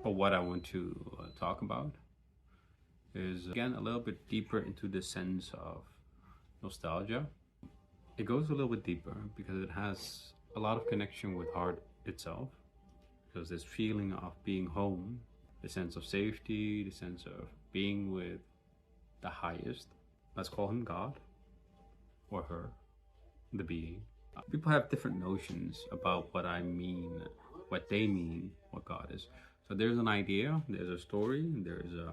But what I want to talk about is again a little bit deeper into the sense of nostalgia. It goes a little bit deeper because it has a lot of connection with art itself. Because this feeling of being home, the sense of safety, the sense of being with the highest, let's call him God or her, the being. People have different notions about what I mean, what they mean, what God is. So there's an idea, there's a story, there's a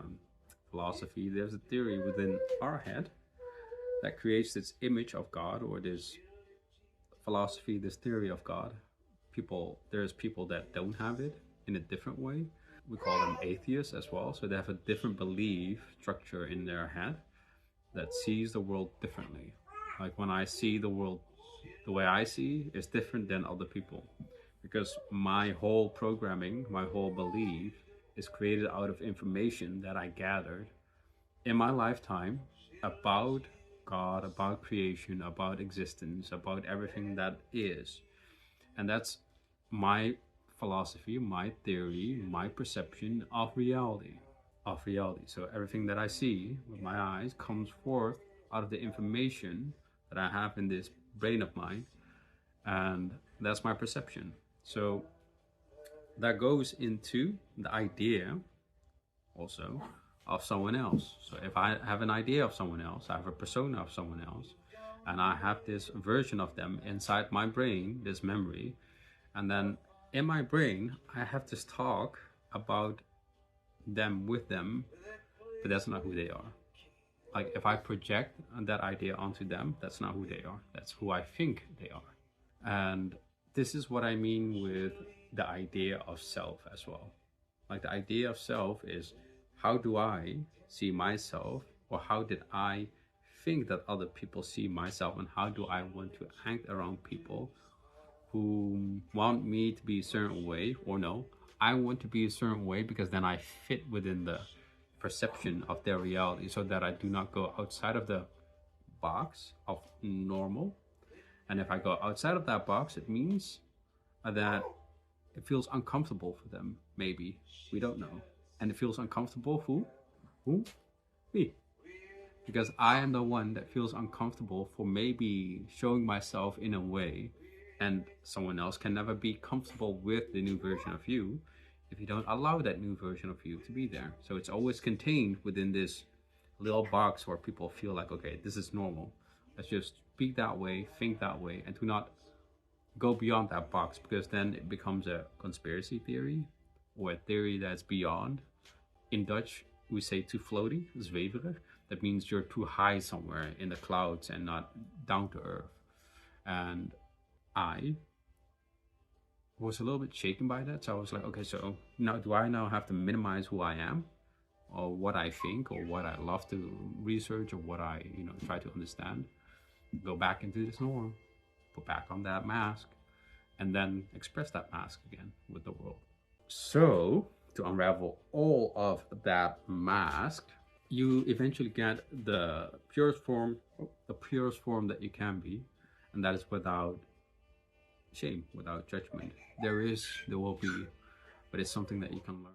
philosophy, there's a theory within our head that creates this image of God, or this philosophy, this theory of God. There's people that don't have it in a different way. We call them atheists as well. So they have a different belief structure in their head that sees the world differently. Like when I see the world, the way I see is different than other people, because my whole programming, my whole belief is created out of information that I gathered in my lifetime about God, about creation, about existence, about everything that is. And that's my philosophy, my theory, my perception of reality. So everything that I see with my eyes comes forth out of the information that I have in this brain of mine, and that's my perception. So that goes into the idea also of someone else. So if I have an idea of someone else, I have a persona of someone else, and I have this version of them inside my brain, this memory, and then in my brain I have this talk about them with them, but that's not who they are. Like if I project that idea onto them, that's not who they are, that's who I think they are. And this is what I mean with the idea of self as well. Like the idea of self is, how do I see myself, or how did I think that other people see myself, and how do I want to act around people who want me to be a certain way, or no, I want to be a certain way because then I fit within the perception of their reality, so that I do not go outside of the box of normal. And if I go outside of that box, it means that it feels uncomfortable for them, maybe. We don't know. And it feels uncomfortable for who? Me. Because I am the one that feels uncomfortable for maybe showing myself in a way, and someone else can never be comfortable with the new version of you if you don't allow that new version of you to be there. So it's always contained within this little box where people feel like, okay, this is normal. Let's just speak that way, think that way, and do not go beyond that box, because then it becomes a conspiracy theory, or a theory that's beyond. In Dutch, we say too floaty, zweverig. That means you're too high somewhere in the clouds and not down to earth. And I was a little bit shaken by that. So I was like, okay, so now do I now have to minimize who I am, or what I think, or what I love to research, or what I, try to understand? Go back into this norm, put back on that mask, and then express that mask again with the world. So to unravel all of that mask, you eventually get the purest form that you can be, and that is without shame, without judgment. There will be, but it's something that you can learn.